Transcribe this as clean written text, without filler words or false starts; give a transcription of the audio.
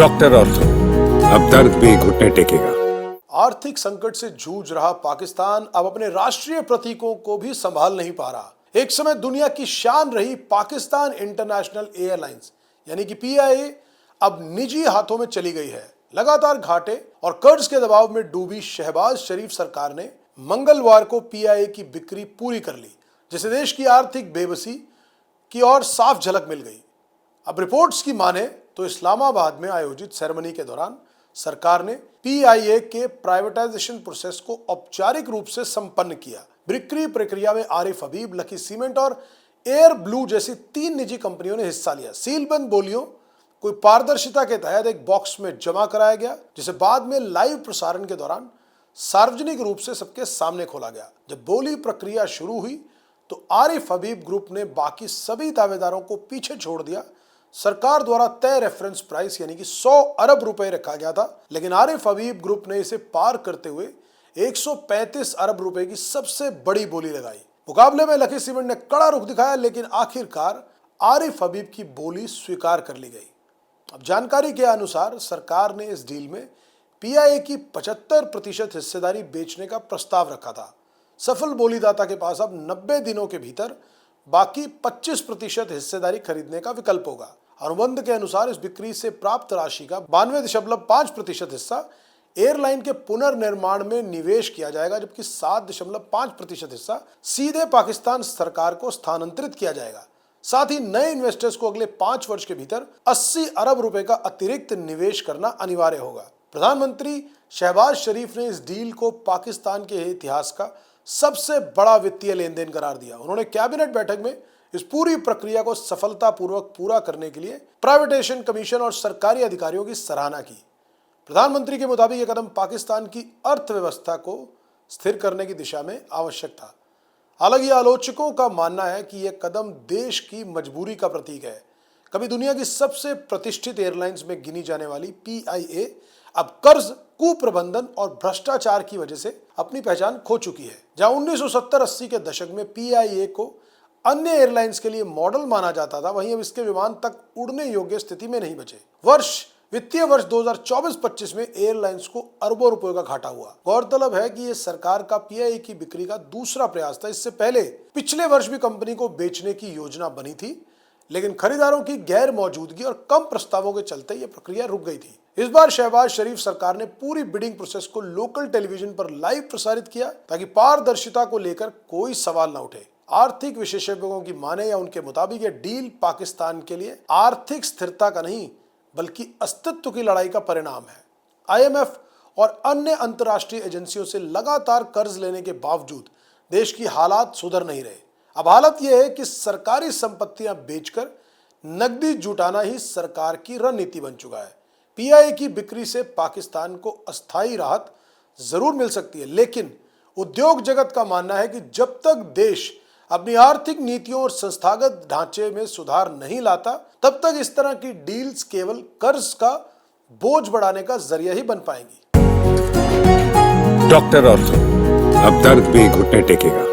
Doctor ortho, अब दर्द भी घुटने टेकेगा। आर्थिक संकट से जूझ रहा पाकिस्तान अब अपने राष्ट्रीय प्रतीकों को भी संभाल नहीं पा रहा। एक समय दुनिया की शान रही पाकिस्तान इंटरनेशनल एयरलाइंस यानी कि पीआईए अब निजी हाथों में चली गई है। लगातार घाटे और कर्ज के दबाव में डूबी शहबाज शरीफ सरकार ने मंगलवार को पीआईए की बिक्री पूरी कर ली, जिससे देश की आर्थिक बेबसी की और साफ झलक मिल गई। अब रिपोर्ट्स की माने तो इस्लामाबाद में आयोजित सेरेमनी के दौरान सरकार ने पीआईए के प्राइवेटाइजेशन प्रोसेस को औपचारिक रूप से संपन्न किया। बिक्री प्रक्रिया में आरिफ हबीब, लकी सीमेंट और एयर ब्लू जैसी 3 निजी कंपनियों ने हिस्सा लिया। सीलबंद बोलियों कोई पारदर्शिता के तहत एक बॉक्स में जमा कराया गया, जिसे बाद में लाइव प्रसारण के दौरान सार्वजनिक रूप से सबके सामने खोला गया। जब बोली प्रक्रिया शुरू हुई तो आरिफ हबीब ग्रुप ने बाकी सभी दावेदारों को पीछे छोड़ दिया। सरकार द्वारा तय रेफरेंस प्राइस यानी कि 100 अरब रुपए रखा गया था, लेकिन आरिफ हबीब ग्रुप ने इसे पार करते हुए 135 अरब रुपए की सबसे बड़ी बोली लगाई। मुकाबले में लकी सीमेंट ने कड़ा रुख दिखाया, लेकिन आखिरकार आरिफ हबीब की बोली स्वीकार कर ली गई। अब जानकारी के अनुसार सरकार ने इस डील में पीआईए की 75% हिस्सेदारी बेचने का प्रस्ताव रखा था। सफल बोलीदाता के पास अब 90 दिनों के भीतर बाकी 25% हिस्सेदारी खरीदने का विकल्प होगा। अनुबंध के अनुसार इस बिक्री से प्राप्त राशि का 92.5% हिस्सा एयरलाइन के पुनर्निर्माण में निवेश किया जाएगा, जबकि 7.5% हिस्सा सीधे पाकिस्तान सरकार को स्थानांतरित किया जाएगा। साथ ही नए इन्वेस्टर्स को अगले 5 वर्ष के भीतर 80 अरब रुपए का अतिरिक्त निवेश करना अनिवार्य होगा। प्रधानमंत्री शहबाज शरीफ ने इस डील को पाकिस्तान के इतिहास का सबसे बड़ा वित्तीय लेन देन करार दिया। उन्होंने कैबिनेट बैठक में इस पूरी प्रक्रिया को सफलतापूर्वक पूरा करने के लिए प्राइवेटाइजेशन कमीशन और सरकारी अधिकारियों की सराहना की। प्रधानमंत्री के मुताबिक यह कदम पाकिस्तान की अर्थव्यवस्था को स्थिर करने की दिशा में आवश्यक था। हालांकि आलोचकों का मानना है कि यह कदम देश की मजबूरी का प्रतीक है। कभी दुनिया की सबसे प्रतिष्ठित एयरलाइंस में गिनी जाने वाली पीआईए अब कर्ज, कुप्रबंधन और भ्रष्टाचार की वजह से अपनी पहचान खो चुकी है। जहां 1970-80 के दशक में पीआईए को अन्य एयरलाइंस के लिए मॉडल माना जाता था, वहीं अब इसके विमान तक उड़ने योग्य स्थिति में नहीं बचे। वित्तीय वर्ष 2024-25 में एयरलाइंस को अरबों रुपयों का घाटा हुआ। गौरतलब है कि यह सरकार का पीआईए की बिक्री का दूसरा प्रयास था। इससे पहले पिछले वर्ष भी कंपनी को बेचने की योजना बनी थी, लेकिन खरीदारों की गैर मौजूदगी और कम प्रस्तावों के चलते यह प्रक्रिया रुक गई थी। इस बार शहबाज शरीफ सरकार ने पूरी बिडिंग प्रोसेस को लोकल टेलीविजन पर लाइव प्रसारित किया, ताकि पारदर्शिता को लेकर कोई सवाल न उठे। आर्थिक विशेषज्ञों की माने या उनके मुताबिक यह डील पाकिस्तान के लिए आर्थिक स्थिरता का नहीं बल्कि अस्तित्व की लड़ाई का परिणाम है। आईएमएफ और अन्य अंतर्राष्ट्रीय एजेंसियों से लगातार कर्ज लेने के बावजूद देश की हालात सुधर नहीं रहे। अब हालत यह है कि सरकारी संपत्तियां बेचकर नकदी जुटाना ही सरकार की रणनीति बन चुका है। पीआईए की बिक्री से पाकिस्तान को अस्थायी राहत जरूर मिल सकती है, लेकिन उद्योग जगत का मानना है कि जब तक देश अपनी आर्थिक नीतियों और संस्थागत ढांचे में सुधार नहीं लाता, तब तक इस तरह की डील्स केवल कर्ज का बोझ बढ़ाने का जरिया ही बन पाएंगी। डॉक्टर ऑर्थो, अब दर्द भी घुटने टेकेगा।